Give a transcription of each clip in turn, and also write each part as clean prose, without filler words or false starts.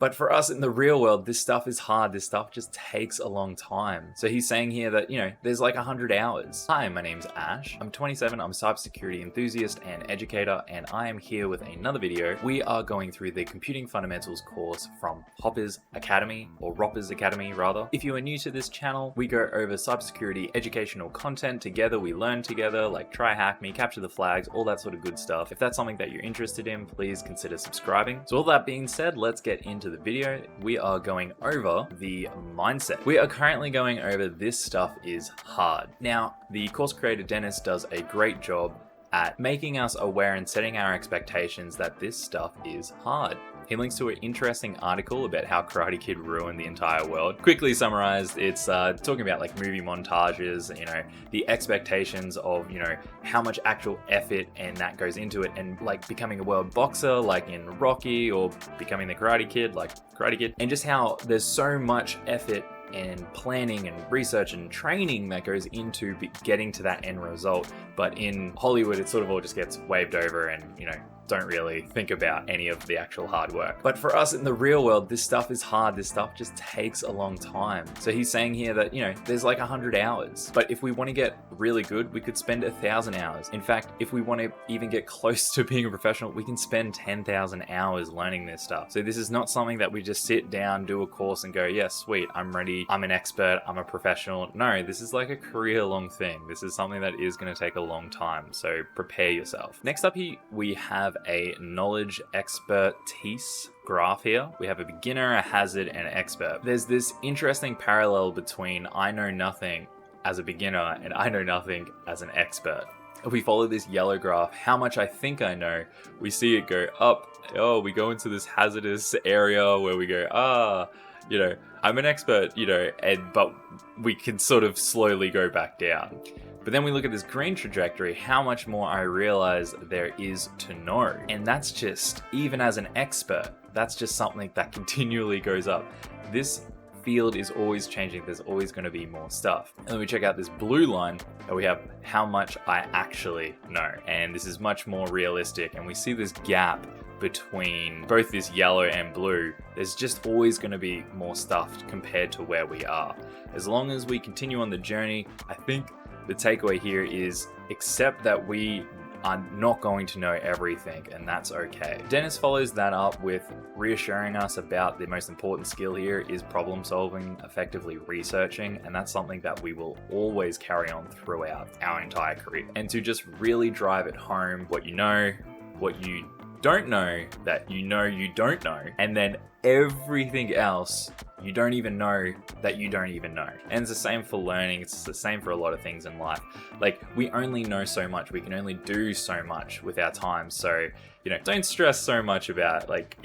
But for us in the real world, this stuff is hard. This stuff just takes a long time. So he's saying here that, there's like 100 hours. Hi, my name's Ash. I'm 27. I'm a cybersecurity enthusiast and educator, and I am here with another video. We are going through the Computing Fundamentals course from Roppers Academy, or Roppers Academy rather. If you are new to this channel, we go over cybersecurity educational content together. We learn together, like try hack me, capture the flags, all that sort of good stuff. If that's something that you're interested in, please consider subscribing. So all that being said, let's get into the video. We are going over the mindset. We are currently going over this stuff is hard. Now, the course creator Dennis does a great job at making us aware and setting our expectations that this stuff is hard. He links to an interesting article about how Karate Kid ruined the entire world. Quickly summarized, it's talking about like movie montages, the expectations of, how much actual effort and that goes into it, and like becoming a world boxer like in Rocky, or becoming the Karate Kid like Karate Kid, and just how there's so much effort and planning and research and training that goes into getting to that end result. But in Hollywood, it sort of all just gets waved over and, don't really think about any of the actual hard work. But for us in the real world, this stuff is hard. This stuff just takes a long time. So he's saying here that, there's like 100 hours. But if we want to get really good, we could spend 1,000 hours. In fact, if we want to even get close to being a professional, we can spend 10,000 hours learning this stuff. So this is not something that we just sit down, do a course and go, yeah, sweet, I'm ready, I'm an expert, I'm a professional. No, this is like a career-long thing. This is something that is going to take a long time. So prepare yourself. Next up here, we have a knowledge expertise graph here. We have a beginner, a hazard, and an expert. There's this interesting parallel between I know nothing as a beginner and I know nothing as an expert. If we follow this yellow graph, how much I think I know, we see it go up. Oh, we go into this hazardous area where we go, I'm an expert, but we can sort of slowly go back down. But then we look at this green trajectory, how much more I realize there is to know. And that's just, even as an expert, that's just something that continually goes up. This field is always changing. There's always going to be more stuff. And then we check out this blue line and we have how much I actually know. And this is much more realistic. And we see this gap between both this yellow and blue. There's just always going to be more stuff compared to where we are. As long as we continue on the journey, I think the takeaway here is accept that we are not going to know everything, and that's okay. Dennis follows that up with reassuring us about the most important skill here is problem solving, effectively researching, and that's something that we will always carry on throughout our entire career. And to just really drive it home, what you know, what you don't know, that you don't know, and then everything else you don't even know that you don't even know. And it's the same for learning. It's the same for a lot of things in life. Like, we only know so much. We can only do so much with our time. So, don't stress so much about like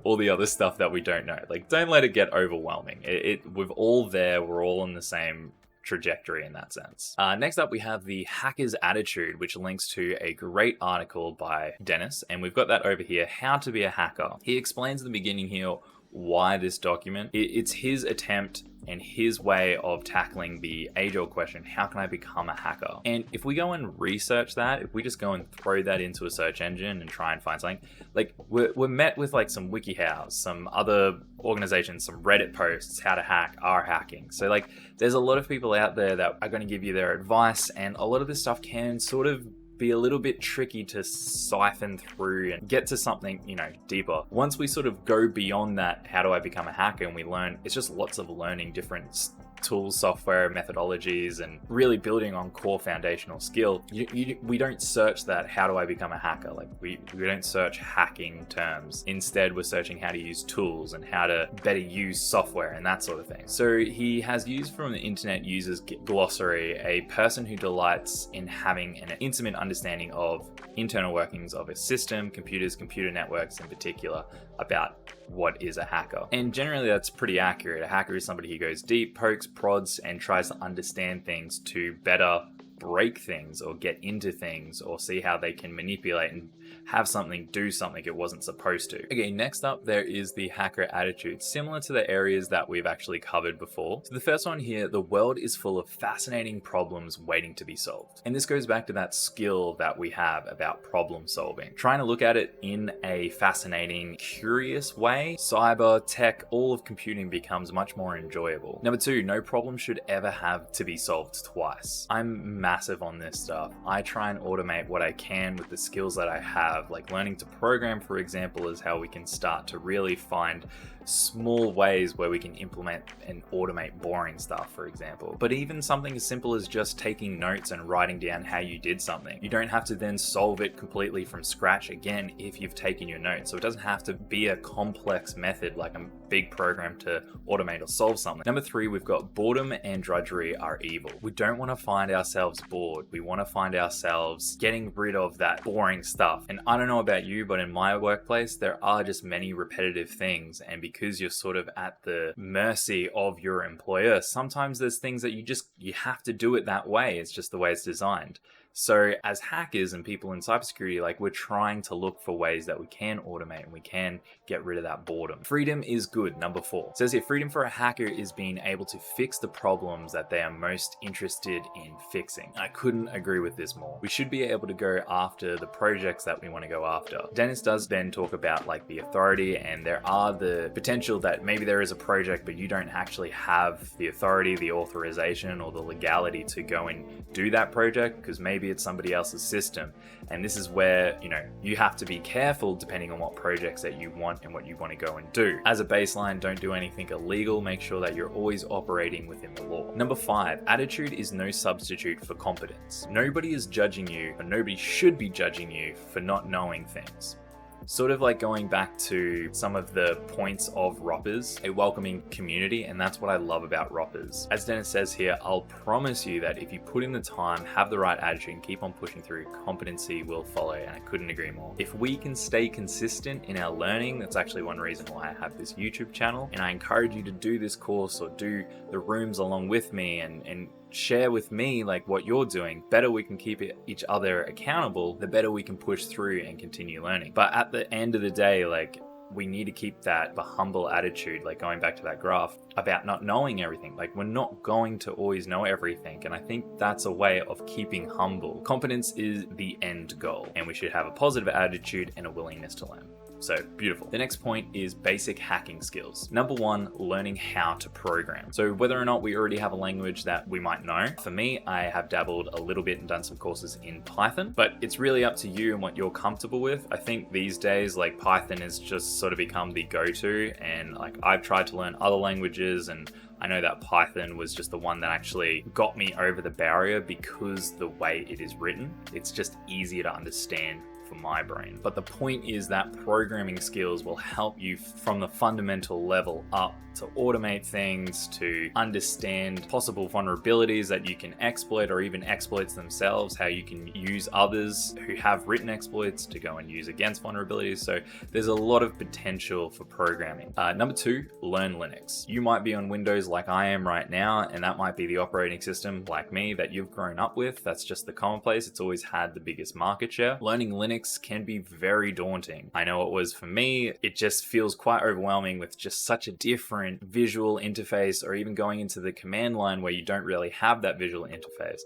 all the other stuff that we don't know. Like, don't let it get overwhelming. We're all there. We're all on the same trajectory in that sense. Next up, we have the hacker's attitude, which links to a great article by Dennis, and we've got that over here, how to be a hacker. He explains in the beginning here why this document, it's his attempt and his way of tackling the age-old question, how can I become a hacker? And if we go and research that, if we just go and throw that into a search engine and try and find something, like we're met with like some WikiHows, some other organizations, some Reddit posts, how to hack, are hacking. So like there's a lot of people out there that are going to give you their advice, and a lot of this stuff can sort of be a little bit tricky to siphon through and get to something, deeper. Once we sort of go beyond that, how do I become a hacker? And we learn, it's just lots of learning different tools, software, methodologies, and really building on core foundational skill. We don't search that, how do I become a hacker? Like we don't search hacking terms. Instead, we're searching how to use tools and how to better use software and that sort of thing. So he has used from the Internet Users Glossary, a person who delights in having an intimate understanding of internal workings of a system, computers, computer networks in particular, about what is a hacker. And generally that's pretty accurate. A hacker is somebody who goes deep, pokes, prods, and tries to understand things to better break things or get into things or see how they can manipulate and have something do something it wasn't supposed to. Okay, next up there is the hacker attitude, similar to the areas that we've actually covered before. So the first one here, the world is full of fascinating problems waiting to be solved. And this goes back to that skill that we have about problem solving. Trying to look at it in a fascinating, curious way, cyber, tech, all of computing becomes much more enjoyable. Number two, no problem should ever have to be solved twice. I'm massive on this stuff. I try and automate what I can with the skills that I have, like learning to program, for example, is how we can start to really find small ways where we can implement and automate boring stuff, for example. But even something as simple as just taking notes and writing down how you did something. You don't have to then solve it completely from scratch again if you've taken your notes. So it doesn't have to be a complex method like a big program to automate or solve something. Number three, we've got boredom and drudgery are evil. We don't want to find ourselves bored. We want to find ourselves getting rid of that boring stuff. And I don't know about you, but in my workplace, there are just many repetitive things. And because you're sort of at the mercy of your employer, sometimes there's things that you have to do it that way. It's just the way it's designed. So as hackers and people in cybersecurity, like we're trying to look for ways that we can automate and we can get rid of that boredom. Freedom is good, number four. It says here, freedom for a hacker is being able to fix the problems that they are most interested in fixing. I couldn't agree with this more. We should be able to go after the projects that we want to go after. Dennis does then talk about like the authority, and there are the potential that maybe there is a project, but you don't actually have the authority, the authorization, or the legality to go and do that project because maybe it's somebody else's system. And this is where, you have to be careful depending on what projects that you want and what you want to go and do. As a baseline, don't do anything illegal. Make sure that you're always operating within the law. Number five, attitude is no substitute for competence. Nobody is judging you, or nobody should be judging you for not knowing things. Sort of like going back to some of the points of Roppers, a welcoming community, and that's what I love about Roppers. As Dennis says here, I'll promise you that if you put in the time, have the right attitude, and keep on pushing through, competency will follow, and I couldn't agree more. If we can stay consistent in our learning, that's actually one reason why I have this YouTube channel, and I encourage you to do this course or do the rooms along with me and share with me like what you're doing. Better we can keep each other accountable, the better we can push through and continue learning. But at the end of the day, like we need to keep the humble attitude, like going back to that graph about not knowing everything. Like we're not going to always know everything. And I think that's a way of keeping humble. Competence is the end goal, and we should have a positive attitude and a willingness to learn. So beautiful. The next point is basic hacking skills. Number one, learning how to program. So whether or not we already have a language that we might know, for me, I have dabbled a little bit and done some courses in Python, but it's really up to you and what you're comfortable with. I think these days, like Python has just sort of become the go-to, and like I've tried to learn other languages, and I know that Python was just the one that actually got me over the barrier because the way it is written, it's just easier to understand for my brain. But the point is that programming skills will help you from the fundamental level up to automate things, to understand possible vulnerabilities that you can exploit, or even exploits themselves, how you can use others who have written exploits to go and use against vulnerabilities. So there's a lot of potential for programming. Number two, learn Linux. You might be on Windows like I am right now, and that might be the operating system like me that you've grown up with. That's just the commonplace. It's always had the biggest market share. Learning Linux can be very daunting. I know it was for me. It just feels quite overwhelming with just such a different visual interface, or even going into the command line where you don't really have that visual interface.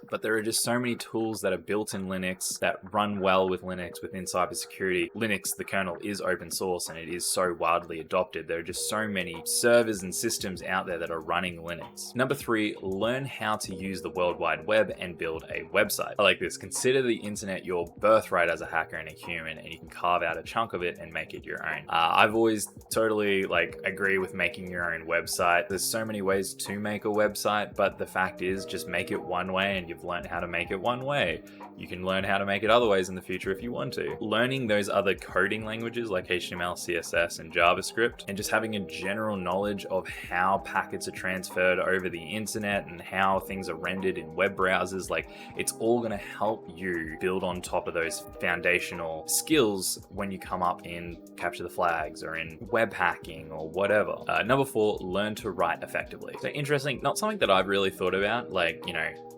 But there are just so many tools that are built in Linux that run well with Linux within cybersecurity. Linux, the kernel, is open source and it is so widely adopted. There are just so many servers and systems out there that are running Linux. Number three, learn how to use the World Wide Web and build a website. I like this. Consider the internet your birthright as a hacker and a human, and you can carve out a chunk of it and make it your own. I've always totally agree with making your own website. There's so many ways to make a website, but the fact is just make it one way, and you've learned how to make it one way. You can learn how to make it other ways in the future if you want to. Learning those other coding languages like HTML, CSS, and JavaScript, and just having a general knowledge of how packets are transferred over the internet and how things are rendered in web browsers, it's all going to help you build on top of those foundational skills when you come up in capture the flags or in web hacking or whatever. Number four, learn to write effectively. So interesting, not something that I've really thought about,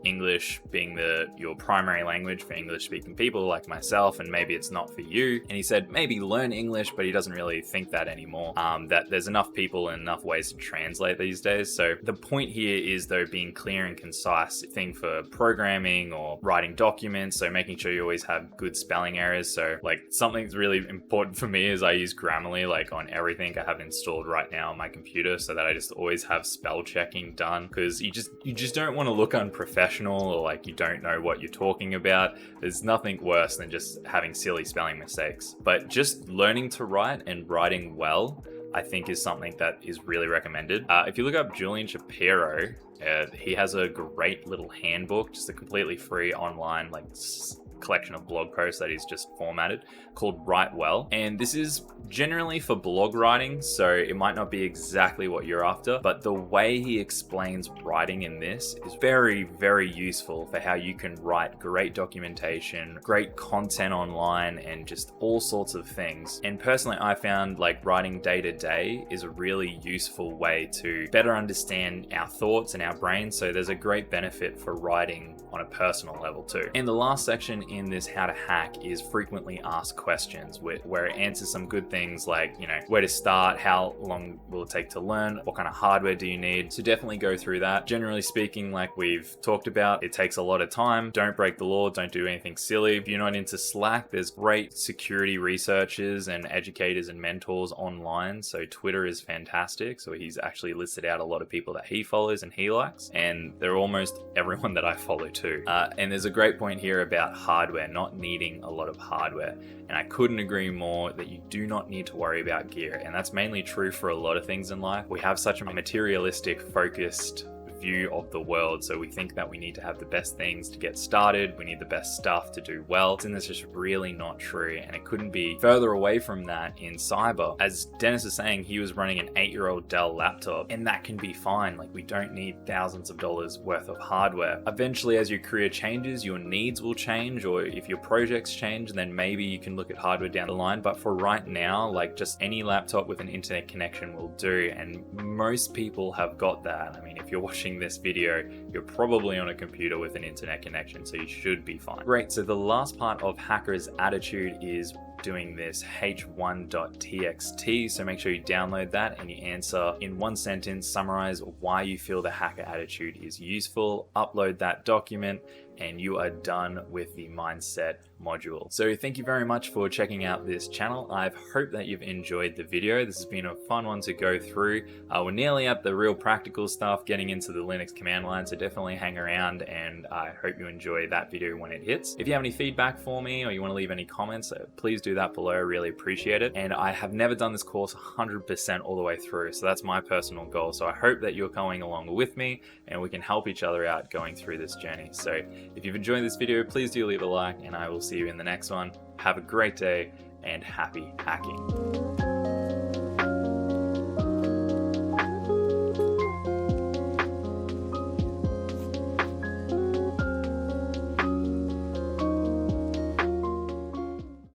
English, English being your primary language for English speaking people like myself, and maybe it's not for you. And he said maybe learn English, but he doesn't really think that anymore. That there's enough people and enough ways to translate these days. So the point here is though being clear and concise. Thing for programming or writing documents, so making sure you always have good spelling errors. So like something's really important for me is I use Grammarly like on everything I have installed right now on my computer, so that I just always have spell checking done, because you just don't want to look unprofessional or like you don't know what you're talking about. There's nothing worse than just having silly spelling mistakes. But just learning to write and writing well, I think, is something that is really recommended. If you look up Julian Shapiro, he has a great little handbook, just a completely free online like collection of blog posts that he's just formatted, called Write Well. And this is generally for blog writing, so it might not be exactly what you're after, but the way he explains writing in this is very, very useful for how you can write great documentation, great content online, and just all sorts of things. And personally, I found like writing day to day is a really useful way to better understand our thoughts and our brains. So there's a great benefit for writing on a personal level too. And the last section in this how to hack is frequently asked questions, where it answers some good things like, you know, where to start, how long will it take to learn, what kind of hardware do you need. So definitely go through that. Generally speaking, like we've talked about, it takes a lot of time. Don't break the law, don't do anything silly. If you're not into Slack, there's great security researchers and educators and mentors online. So Twitter is fantastic. So he's actually listed out a lot of people that he follows and he likes, and they're almost everyone that I follow too. And there's a great point here about hardware, not needing a lot of hardware. And I couldn't agree more that you do not need to worry about gear. And that's mainly true for a lot of things in life. We have such a materialistic, focused view of the world, so we think that we need to have the best things to get started, we need the best stuff to do well, and that's just really not true. And it couldn't be further away from that in cyber. As Dennis is saying, he was running an 8-year-old Dell laptop, and that can be fine. Like, we don't need thousands of dollars worth of hardware. Eventually, as your career changes, your needs will change, or if your projects change, then maybe you can look at hardware down the line. But for right now, like, just any laptop with an internet connection will do, and most people have got that. I mean, if you're watching this video, you're probably on a computer with an internet connection, so you should be fine. Great, so the last part of Hacker's Attitude is doing this h1.txt, so make sure you download that and you answer in one sentence, summarize why you feel the hacker attitude is useful, upload that document, and you are done with the mindset module. So thank you very much for checking out this channel. I hope that you've enjoyed the video. This has been a fun one to go through. We're nearly at the real practical stuff, getting into the Linux command line, so definitely hang around, and I hope you enjoy that video when it hits. If you have any feedback for me or you want to leave any comments, please do that below. I really appreciate it. And I have never done this course 100% all the way through, so that's my personal goal. So I hope that you're going along with me and we can help each other out going through this journey. So if you've enjoyed this video, please do leave a like, and I will see you in the next one. Have a great day and happy hacking.